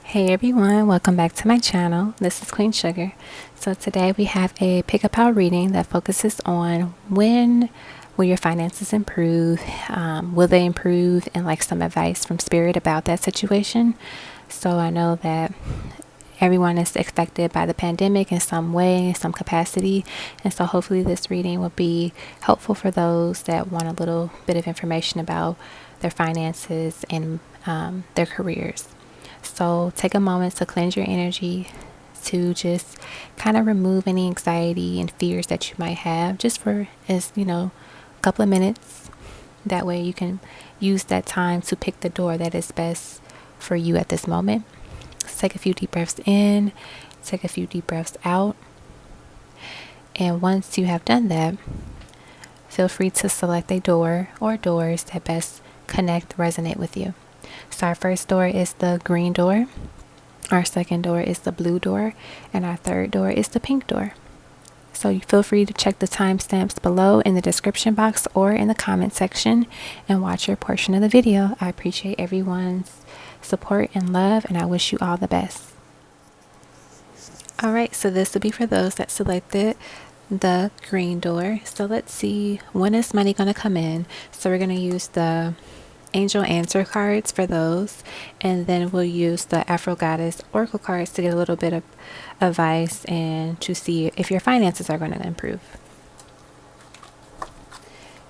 Hey everyone, welcome back to my channel. This is Queen Sugar. So today we have a pick a pile reading that focuses on when will your finances improve, will they improve, and like some advice from spirit about that situation. So I know that everyone is affected by the pandemic in some way, in some capacity, and so hopefully this reading will be helpful for those that want a little bit of information about their finances and their careers. So take a moment to cleanse your energy, to just kind of remove any anxiety and fears that you might have, just for a couple of minutes. That way you can use that time to pick the door that is best for you at this moment. So take a few deep breaths in, take a few deep breaths out. And once you have done that, feel free to select a door or doors that best resonate with you. So our first door is the green door, our second door is the blue door, and our third door is the pink door. So you feel free to check the timestamps below in the description box or in the comment section and watch your portion of the video. I appreciate everyone's support and love, and I wish you all the best. Alright, so this will be for those that selected the green door. So let's see, when is money going to come in? So we're going to use the angel answer cards for those, and then we'll use the Afro Goddess oracle cards to get a little bit of advice and to see if your finances are going to improve.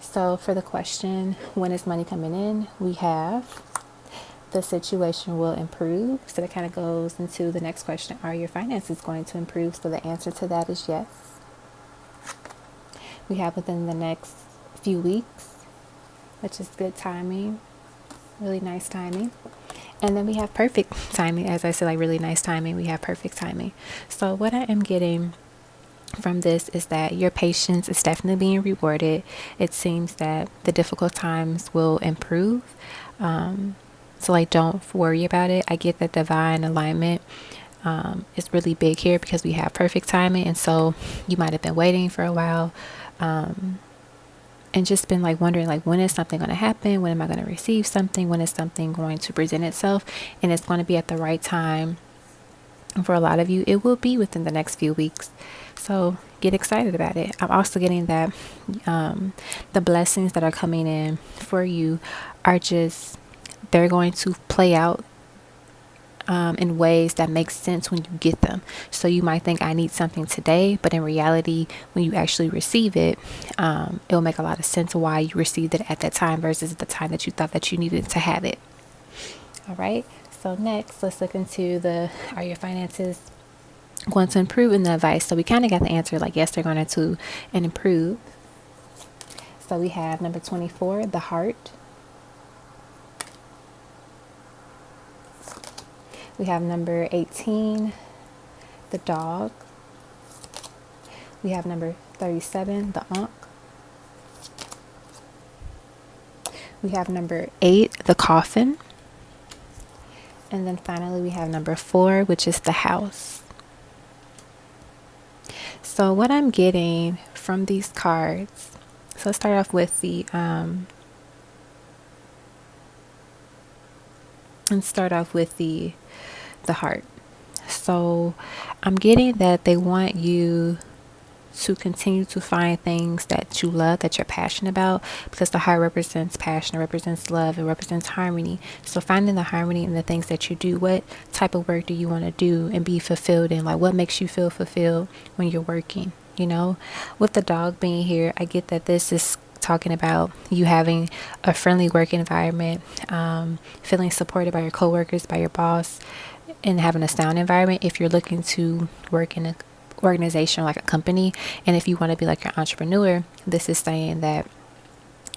So for the question, when is money coming in, we have the situation will improve. So that kind of goes into the next question, are your finances going to improve? So the answer to that is yes. We have within the next few weeks, which is good timing, really nice timing. And then we have perfect timing. As I said, like really nice timing, we have perfect timing. So what I am getting from this is that your patience is definitely being rewarded. It seems that the difficult times will improve. So like, don't worry about it. I get that divine alignment is really big here because we have perfect timing. And so you might have been waiting for a while, and just been like wondering, like, when is something going to happen? When am I going to receive something? When is something going to present itself? And it's going to be at the right time. And for a lot of you, it will be within the next few weeks. So get excited about it. I'm also getting that the blessings that are coming in for you are just, they're going to play out in ways that make sense when you get them. So you might think I need something today, but in reality, when you actually receive it, it'll make a lot of sense why you received it at that time versus the time that you thought that you needed to have it. All right. So next, let's look into are your finances going to improve in the advice? So we kind of got the answer, like, yes, they're going to and improve. So we have number 24, the heart. We have number 18, the dog. We have number 37, the ankh. We have number 8, the coffin. And then finally we have number 4, which is the house. So what I'm getting from these cards, so let's start off with the heart. So I'm getting that they want you to continue to find things that you love, that you're passionate about, because the heart represents passion, it represents love, it represents harmony. So finding the harmony in the things that you do. What type of work do you want to do and be fulfilled in? Like, what makes you feel fulfilled when you're working? You know, with the dog being here, I get that this is talking about you having a friendly work environment, feeling supported by your coworkers, by your boss, and having a sound environment if you're looking to work in an organization like a company. And if you want to be like an entrepreneur, this is saying that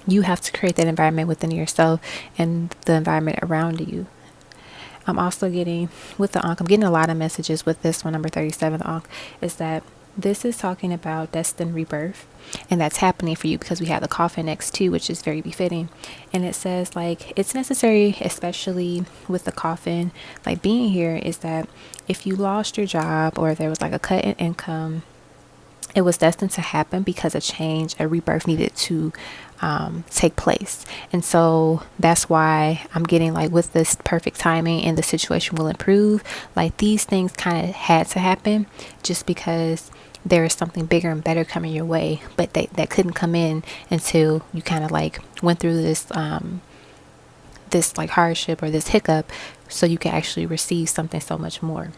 you have to create that environment within yourself and the environment around you. I'm also getting with the ankh, I'm getting a lot of messages with this one, number 37, the ankh, is that this is talking about destined rebirth, and that's happening for you because we have the coffin next to, which is very befitting. And it says, like, it's necessary, especially with the coffin, like being here, is that if you lost your job or there was like a cut in income, it was destined to happen because a change, a rebirth needed to take place. And so that's why I'm getting like with this perfect timing and the situation will improve. Like these things kind of had to happen just because there is something bigger and better coming your way, but that couldn't come in until you kind of like went through this like hardship or this hiccup, so you can actually receive something so much more.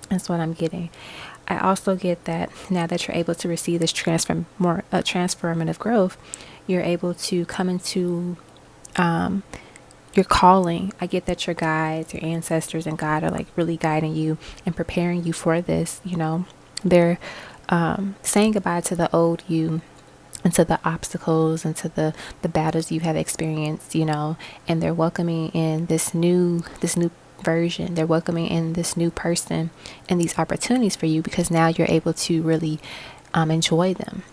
That's what I'm getting. I also get that now that you're able to receive this transformative growth, you're able to come into your calling. I get that your guides, your ancestors, and God are like really guiding you and preparing you for this. You know, they're saying goodbye to the old you and to the obstacles and to the battles you have experienced, you know, and they're welcoming in this new version. They're welcoming in this new person and these opportunities for you, because now you're able to really enjoy them,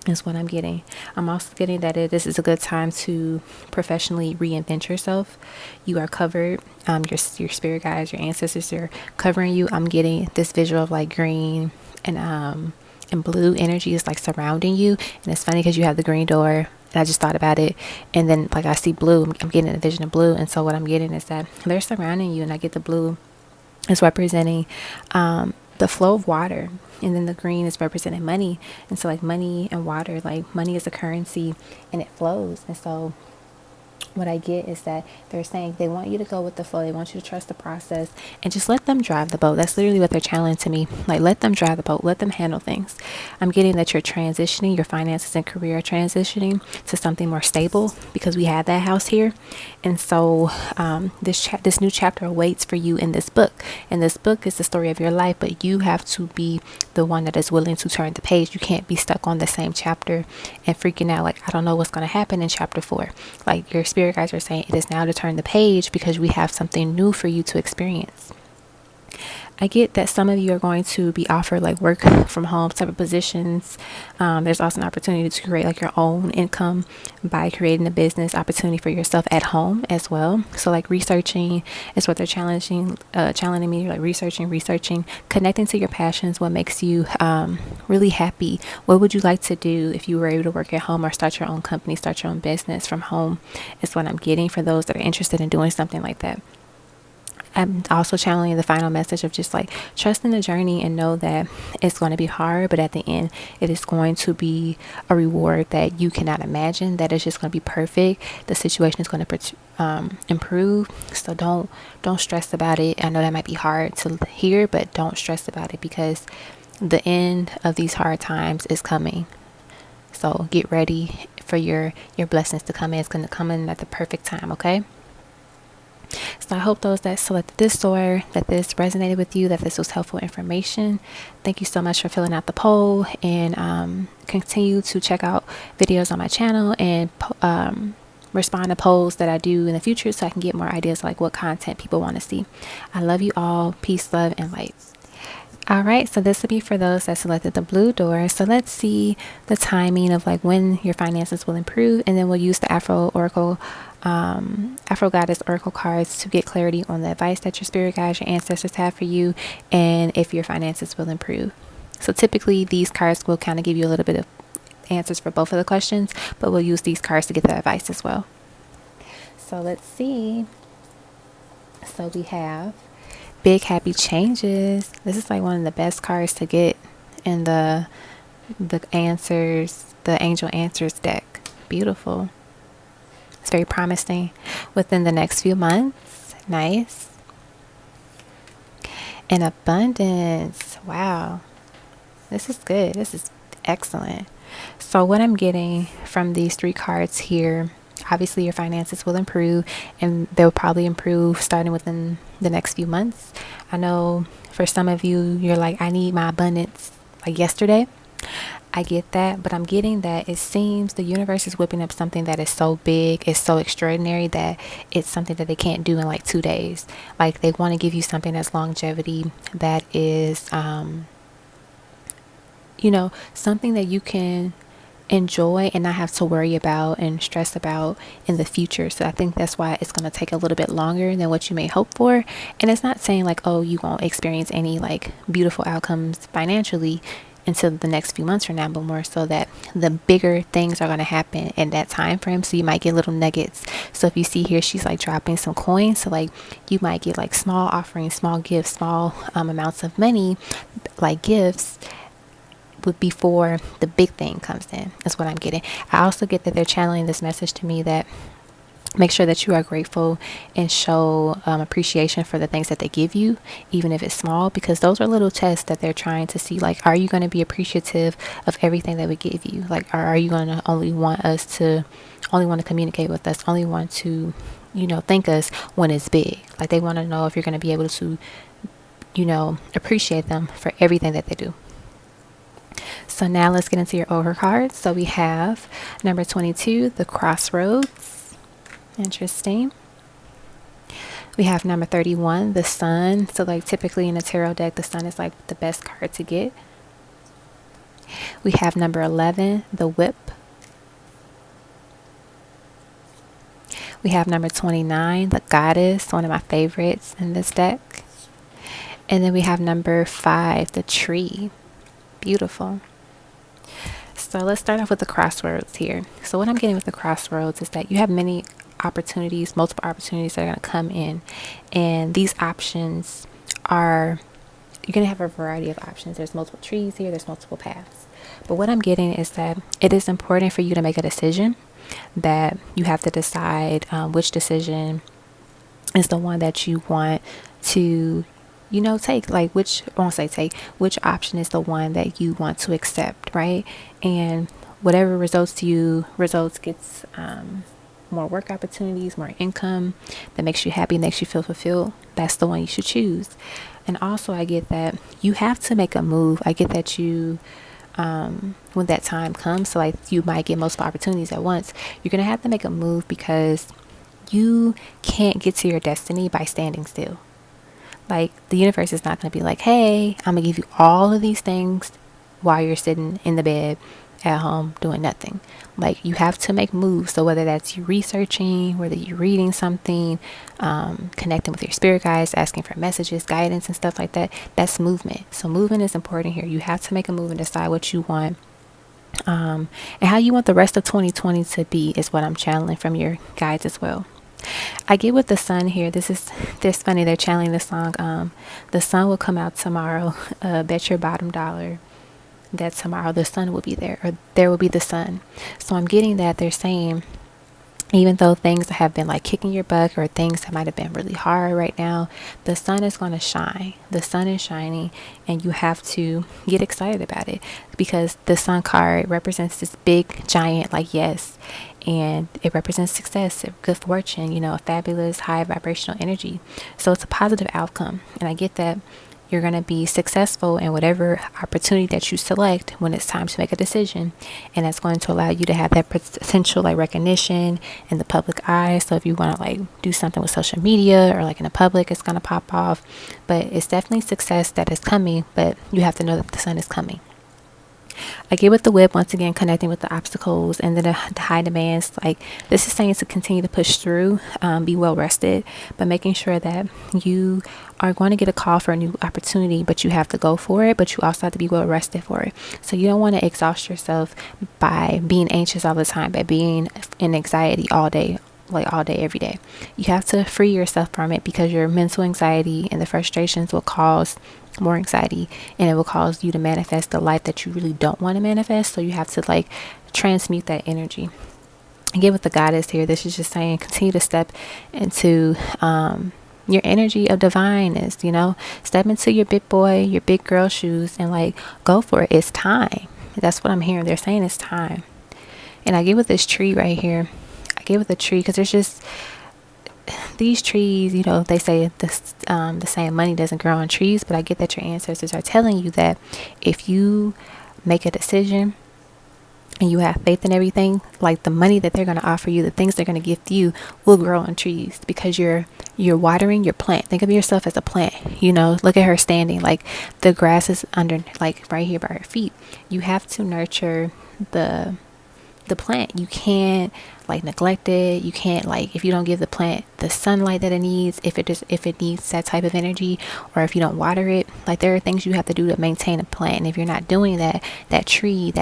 is what I'm getting. I'm also getting that this is a good time to professionally reinvent yourself. You are covered. Your spirit guides, your ancestors are covering you. I'm getting this visual of like green and blue energy is like surrounding you. And it's funny because you have the green door, and I just thought about it, and then like I see blue. I'm getting a vision of blue, and so what I'm getting is that they're surrounding you, and I get the blue is representing the flow of water, and then the green is representing money. And so like money and water, like money is a currency and it flows. And so what I get is that they're saying they want you to go with the flow. They want you to trust the process and just let them drive the boat. That's literally what they're channeling to me. Like, let them drive the boat. Let them handle things. I'm getting that you're transitioning, your finances and career are transitioning to something more stable, because we had that house here. And so this new chapter awaits for you in this book. And this book is the story of your life, but you have to be the one that is willing to turn the page. You can't be stuck on the same chapter and freaking out like, I don't know what's going to happen in chapter 4. Like, your spirit guys are saying it is now to turn the page, because we have something new for you to experience. I get that some of you are going to be offered like work from home type of positions. There's also an opportunity to create like your own income by creating a business opportunity for yourself at home as well. So like researching is what they're challenging me, like researching, connecting to your passions, what makes you really happy. What would you like to do if you were able to work at home or start your own company, start your own business from home, is what I'm getting for those that are interested in doing something like that. I'm also channeling the final message of just like trust in the journey and know that it's going to be hard, but at the end it is going to be a reward that you cannot imagine, that is just going to be perfect. The situation is going to improve. So don't stress about it. I know that might be hard to hear, but don't stress about it, because the end of these hard times is coming. So get ready for your blessings to come in. It's going to come in at the perfect time, okay? So I hope those that selected this store, that this resonated with you, that this was helpful information. Thank you so much for filling out the poll, and continue to check out videos on my channel and respond to polls that I do in the future, so I can get more ideas like what content people want to see. I love you all. Peace, love, and light. All right, so this will be for those that selected the blue door. So let's see the timing of like when your finances will improve, and then we'll use the Afro Goddess Oracle cards to get clarity on the advice that your spirit guides, your ancestors have for you, and if your finances will improve. So typically these cards will kind of give you a little bit of answers for both of the questions, but we'll use these cards to get the advice as well. So let's see. So we have Big Happy Changes. This is like one of the best cards to get in the angel answers deck. Beautiful. It's very promising within the next few months. Nice. And abundance. Wow. This is good. This is excellent. So what I'm getting from these 3 cards here, obviously your finances will improve, and they'll probably improve starting within the next few months. I know for some of you, you're like, I need my abundance like yesterday. I get that, but I'm getting that it seems the universe is whipping up something that is so big, it's so extraordinary, that it's something that they can't do in like 2 days. Like, they want to give you something that's longevity, that is, something that you can enjoy and not have to worry about and stress about in the future. So I think that's why it's going to take a little bit longer than what you may hope for. And it's not saying like, oh, you won't experience any like beautiful outcomes financially. until the next few months from now, but more so that the bigger things are going to happen in that time frame. So you might get little nuggets. So if you see here, she's like dropping some coins. So like you might get like small offerings, small gifts, small amounts of money, like gifts, before the big thing comes in, is what I'm getting. I also get that they're channeling this message to me that make sure that you are grateful and show appreciation for the things that they give you, even if it's small, because those are little tests that they're trying to see, like, are you going to be appreciative of everything that we give you? Like, are you going to only want to communicate with us, only want to, thank us when it's big? Like, they want to know if you're going to be able to, appreciate them for everything that they do. So now let's get into your Ogre cards. So we have number 22, the Crossroads. Interesting. We have number 31, the Sun. So like typically in a tarot deck, the Sun is like the best card to get. We have number 11, the Whip. We have number 29, the Goddess, one of my favorites in this deck. And then we have number 5, the Tree. Beautiful. So let's start off with the Crossroads here. So what I'm getting with the Crossroads is that you have multiple opportunities that are going to come in, and these options you're going to have a variety of options. There's multiple trees here, there's multiple paths, but what I'm getting is that it is important for you to make a decision, that you have to decide which decision is the one that you want to take, like which option is the one that you want to accept, right? And whatever results gets more work opportunities, more income that makes you happy, makes you feel fulfilled. That's the one you should choose. And also I get that you have to make a move. I get that you when that time comes, so like you might get multiple opportunities at once, you're gonna have to make a move, because you can't get to your destiny by standing still. Like, the universe is not going to be like, hey, I'm going to give you all of these things while you're sitting in the bed at home doing nothing. Like, you have to make moves. So whether that's you researching, whether you're reading something, connecting with your spirit guides, asking for messages, guidance and stuff like that, that's movement. So movement is important here. You have to make a move and decide what you want. And how you want the rest of 2020 to be is what I'm channeling from your guides as well. I get with the Sun here. This funny. They're channeling the song. The sun will come out tomorrow. Bet your bottom dollar that tomorrow the sun will be there, or there will be the sun. So I'm getting that they're saying, even though things have been like kicking your butt, or things that might have been really hard right now, the sun is going to shine. The sun is shining, and you have to get excited about it, because the Sun card represents this big giant, like, yes, and it represents success, good fortune, a fabulous high vibrational energy. So it's a positive outcome, and I get that you're going to be successful in whatever opportunity that you select when it's time to make a decision, and that's going to allow you to have that potential like recognition in the public eye. So if you want to like do something with social media, or like in the public, it's going to pop off. But it's definitely success that is coming, but you have to know that the sun is coming. I get with the Whip, once again connecting with the obstacles and the high demands. Like, this is saying to continue to push through, be well rested, but making sure that you are going to get a call for a new opportunity, but you have to go for it, but you also have to be well rested for it. So you don't want to exhaust yourself by being anxious all the time, by being in anxiety all day, every day. You have to free yourself from it, because your mental anxiety and the frustrations will cause more anxiety, and it will cause you to manifest the life that you really don't want to manifest. So you have to like transmute that energy. Again, with the Goddess here, this is just saying continue to step into your energy of divineness, step into your big boy, your big girl shoes, and like go for it. It's time. That's what I'm hearing. They're saying it's time. And I get with this tree right here. I get with the tree, because there's just these trees, they say the same money doesn't grow on trees, but I get that your ancestors are telling you that if you make a decision and you have faith in everything, like the money that they're going to offer you, the things they're going to gift you will grow on trees, because you're watering your plant. Think of yourself as a plant. Look at her standing, like the grass is under, like right here by her feet. You have to nurture the the plant. You can't like neglect it. You can't, like, if you don't give the plant the sunlight that it needs, if it needs that type of energy, or if you don't water it, like, there are things you have to do to maintain a plant. And if you're not doing that, that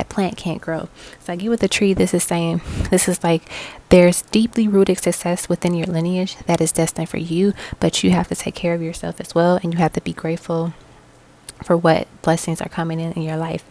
plant can't grow. So I get with the tree, this is saying, this is like, there's deeply rooted success within your lineage that is destined for you, but you have to take care of yourself as well, and you have to be grateful for what blessings are coming in your life.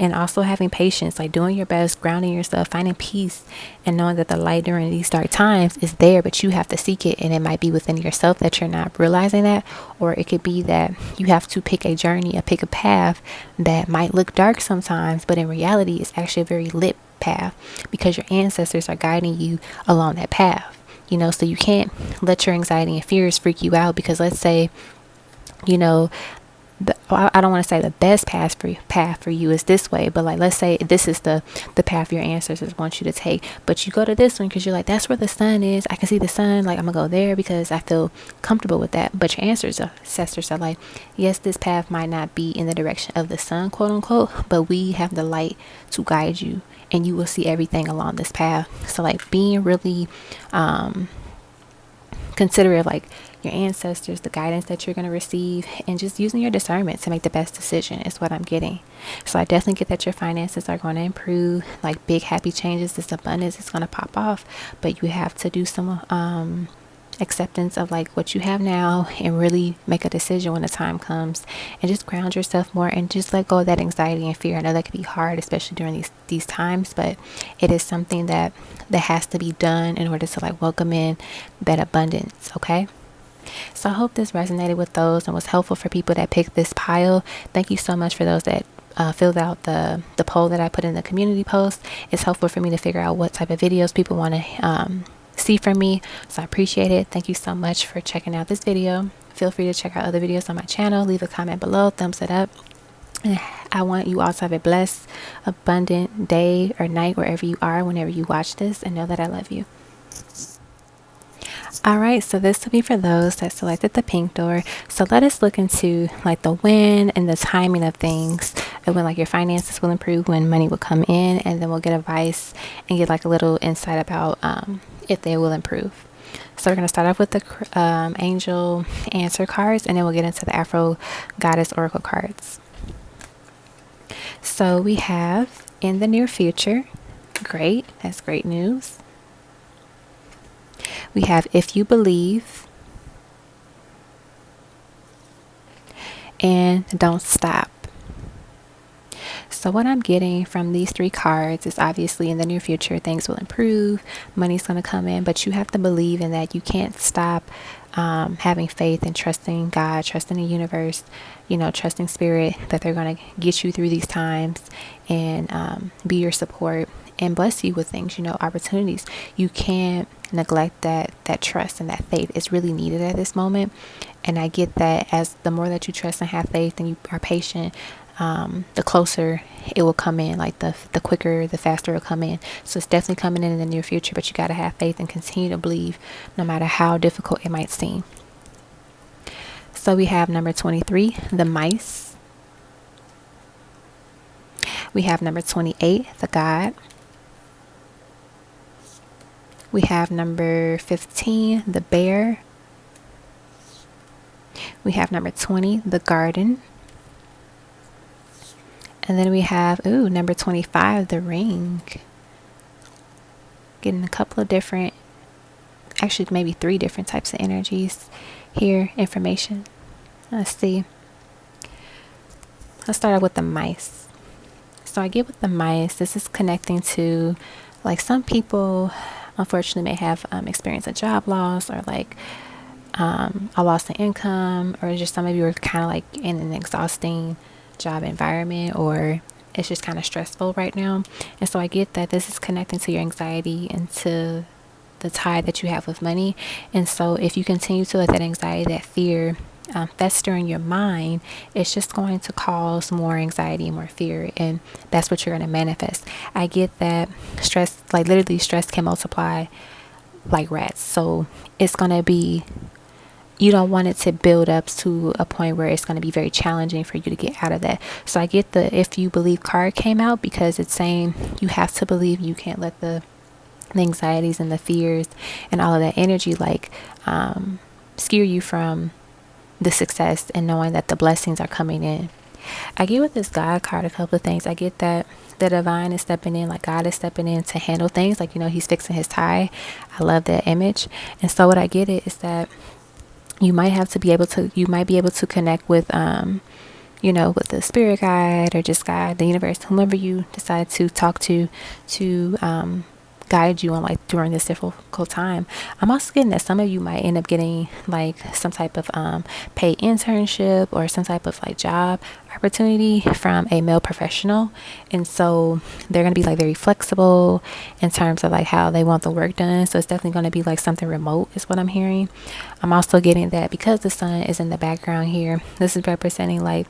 And also having patience, like doing your best, grounding yourself, finding peace, and knowing that the light during these dark times is there, but you have to seek it. And it might be within yourself that you're not realizing that, or it could be that you have to pick a journey, pick a path that might look dark sometimes, but in reality it's actually a very lit path, because your ancestors are guiding you along that path. So you can't let your anxiety and fears freak you out, because let's say, I don't want to say the best path for you is this way, but like, let's say this is the path your ancestors want you to take, but you go to this one because you're like, that's where the sun is, I can see the sun, like, I'm gonna go there because I feel comfortable with that. But your ancestors are like, yes, this path might not be in the direction of the sun, quote unquote, but we have the light to guide you, and you will see everything along this path. So like, being really considerate of like your ancestors, the guidance that you're going to receive, and just using your discernment to make the best decision is what I'm getting. So I definitely get that your finances are going to improve, like big happy changes, this abundance is going to pop off, but you have to do some acceptance of like what you have now, and really make a decision when the time comes, and just ground yourself more, and just let go of that anxiety and fear. I know that can be hard, especially during these times, but it is something that has to be done in order to like welcome in that abundance. Okay, so I hope this resonated with those and was helpful for people that picked this pile. Thank you so much for those that filled out the poll that I put in the community post. It's helpful for me to figure out what type of videos people want to see from me, so I appreciate it. Thank you so much for checking out this video. Feel free to check out other videos on my channel. Leave a comment below, thumbs it up. And I want you all to have a blessed, abundant day or night wherever you are, whenever you watch this, and know that I love you. Alright, so this will be for those that selected the pink door. So let us look into like the when and the timing of things, and when like your finances will improve, when money will come in, and then we'll get advice and get like a little insight about if they will improve. So we're going to start off with the angel answer cards, and then we'll get into the Afro goddess oracle cards. So we have in the near future. Great, that's great news. We have if you believe, and don't stop. So what I'm getting from these three cards is, obviously in the near future things will improve, money's going to come in, but you have to believe in that. You can't stop having faith and trusting God, trusting the universe, trusting spirit, that they're going to get you through these times, and be your support and bless you with things, opportunities. You can't neglect that trust and that faith. It's really needed at this moment. And I get that as the more that you trust and have faith and you are patient, the closer it will come in, like the quicker, the faster it'll come in. So it's definitely coming in the near future, but you got to have faith and continue to believe no matter how difficult it might seem. So we have number 23, the mice. We have number 28, the God. We have number 15, the bear. We have number 20, the garden. And then we have, number 25, the ring. Getting a couple of different, actually maybe 3 different types of energies here, information. Let's see. Let's start out with the mice. So I get with the mice, this is connecting to, like, some people unfortunately may have experienced a job loss, or like a loss in income, or just some of you are kind of like in an exhausting job environment, or it's just kind of stressful right now. And so I get that this is connecting to your anxiety and to the tie that you have with money. And so if you continue to let that anxiety, that fear fester in your mind, it's just going to cause more anxiety and more fear, and that's what you're going to manifest. I get that stress, like literally stress can multiply like rats. So it's going to be you don't want it to build up to a point where it's going to be very challenging for you to get out of that. So I get the if you believe card came out because it's saying you have to believe. You can't let the anxieties and the fears and all of that energy steer you from the success and knowing that the blessings are coming in. I get with this God card a couple of things. I get that the divine is stepping in, like God is stepping in to handle things, like, he's fixing his tie. I love that image. And so what I get it is that you might be able to connect with with the spirit guide, or just God, the universe, whomever you decide to talk to guide you on, like, during this difficult time. I'm also getting that some of you might end up getting like some type of paid internship or some type of like job opportunity from a male professional, and so they're going to be like very flexible in terms of like how they want the work done. So it's definitely going to be like something remote is what I'm hearing. I'm also getting that because the sun is in the background here, this is representing like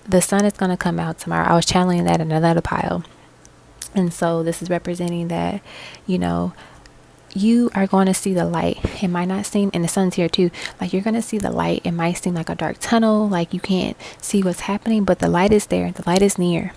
the sun is going to come out tomorrow. I was channeling that in another pile. And so this is representing that, you are going to see the light. It might not seem, and the sun's here too, like you're going to see the light. It might seem like a dark tunnel, like you can't see what's happening, but the light is there. The light is near.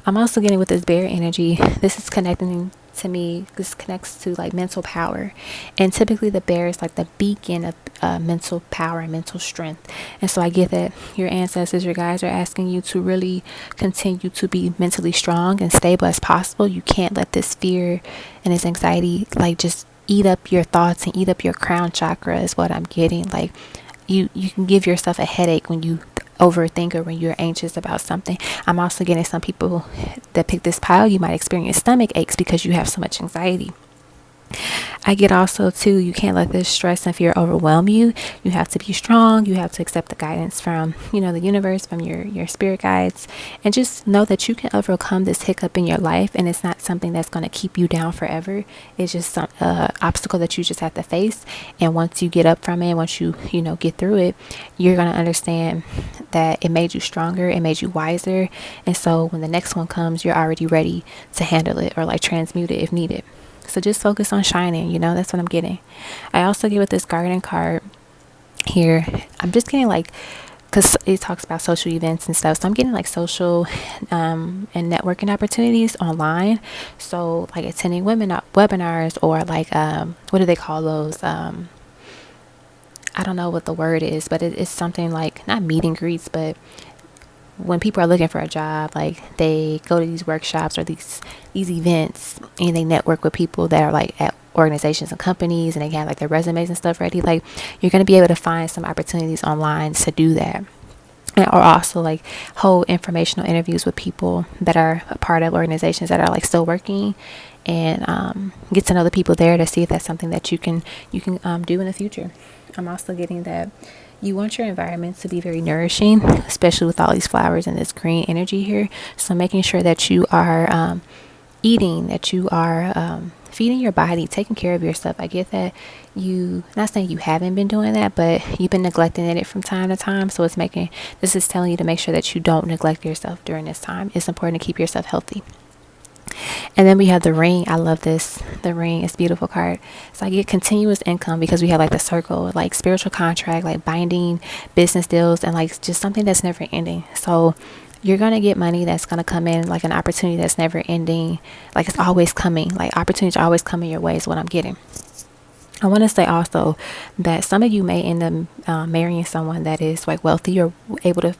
I'm also getting with this bear energy. This is connecting to me. This connects to like mental power. And typically the bear is like the beacon of mental power and mental strength. And so I get that your ancestors, your guides are asking you to really continue to be mentally strong and stable as possible. You can't let this fear and this anxiety like just eat up your thoughts and eat up your crown chakra is what I'm getting. Like you can give yourself a headache when you overthink or when you're anxious about something. I'm also getting some people that pick this pile, you might experience stomach aches because you have so much anxiety. I get also too, you can't let this stress and fear overwhelm you. You have to be strong. You have to accept the guidance from, the universe, from your spirit guides, and just know that you can overcome this hiccup in your life. And it's not something that's going to keep you down forever. It's just some obstacle that you just have to face. And once you get up from it, once you, get through it, you're going to understand that it made you stronger. It made you wiser. And so when the next one comes, you're already ready to handle it or like transmute it if needed. So just focus on shining, that's what I'm getting. I also get with this garden card here. I'm just getting like, because it talks about social events and stuff. So I'm getting like social and networking opportunities online. So like attending webinars or like, what do they call those? I don't know what the word is, but it's something like not meet and greets, but when people are looking for a job, like they go to these workshops or these events and they network with people that are like at organizations and companies, and they have like their resumes and stuff ready. Like you're going to be able to find some opportunities online to do that. Or also like hold informational interviews with people that are a part of organizations that are like still working, and get to know the people there to see if that's something that you can do in the future. I'm also getting that you want your environment to be very nourishing, especially with all these flowers and this green energy here. So making sure that you are eating, that you are feeding your body, taking care of yourself. I get that not saying you haven't been doing that, but you've been neglecting it from time to time. So this is telling you to make sure that you don't neglect yourself during this time. It's important to keep yourself healthy. And then we have the ring. I love this. The ring is a beautiful card. So I get continuous income because we have like the circle, like spiritual contract, like binding business deals, and like just something that's never ending. So you're going to get money that's going to come in, like an opportunity that's never ending. Like it's always coming. Like opportunities are always coming your way is what I'm getting. I want to say also that some of you may end up marrying someone that is like wealthy or able to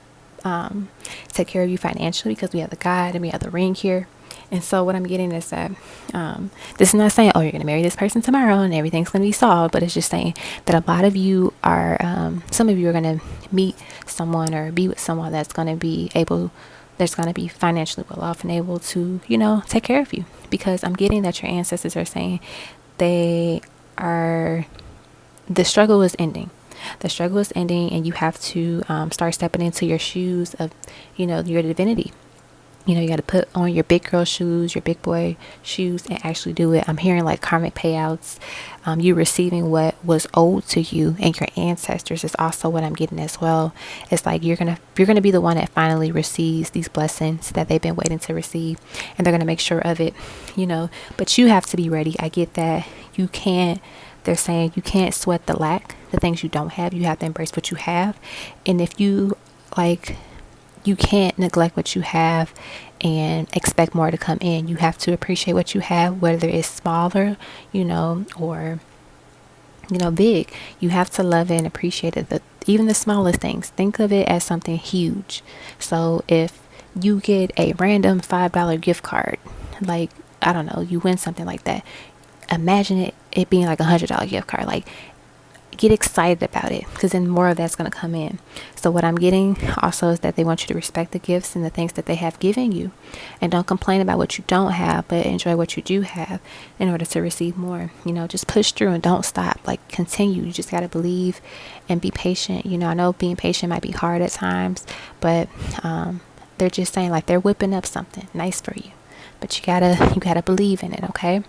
take care of you financially, because we have the guide and we have the ring here. And so what I'm getting is that this is not saying, oh, you're going to marry this person tomorrow and everything's going to be solved, but it's just saying that a lot of you are, some of you are going to meet someone or be with someone that's going to be financially well off and able to, take care of you. Because I'm getting that your ancestors are saying the struggle is ending. The struggle is ending, and you have to start stepping into your shoes of, your divinity. You got to put on your big girl shoes, your big boy shoes, and actually do it. I'm hearing like karmic payouts. You receiving what was owed to you and your ancestors is also what I'm getting as well. It's like you're gonna be the one that finally receives these blessings that they've been waiting to receive, and they're gonna make sure of it. But you have to be ready. I get that you can't they're saying you can't sweat the lack, the things you don't have. You have to embrace what you have. And if you like, you can't neglect what you have and expect more to come in. You have to appreciate what you have, whether it's smaller, or big. You have to love it and appreciate it. Even the smallest things, think of it as something huge. So if you get a random $5 gift card, like, I don't know, you win something like that, imagine it being like $100 gift card. Like, get excited about it, because then more of that's going to come in. So what I'm getting also is that they want you to respect the gifts and the things that they have given you, and don't complain about what you don't have, but enjoy what you do have in order to receive more. Just push through and don't stop. Like, continue. You just got to believe and be patient. I know being patient might be hard at times, but they're just saying, like, they're whipping up something nice for you, but you gotta believe in it. Okay.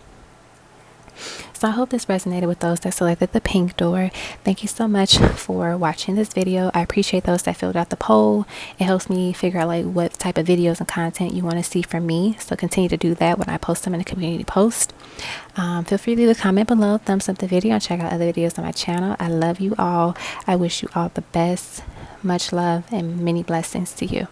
So I hope this resonated with those that selected the pink door. Thank you so much for watching this video. I appreciate those that filled out the poll. It helps me figure out like what type of videos and content you want to see from me. So continue to do that when I post them in the community post. Feel free to leave a comment below, thumbs up the video, and check out other videos on my channel. I love you all. I wish you all the best. Much love and many blessings to you.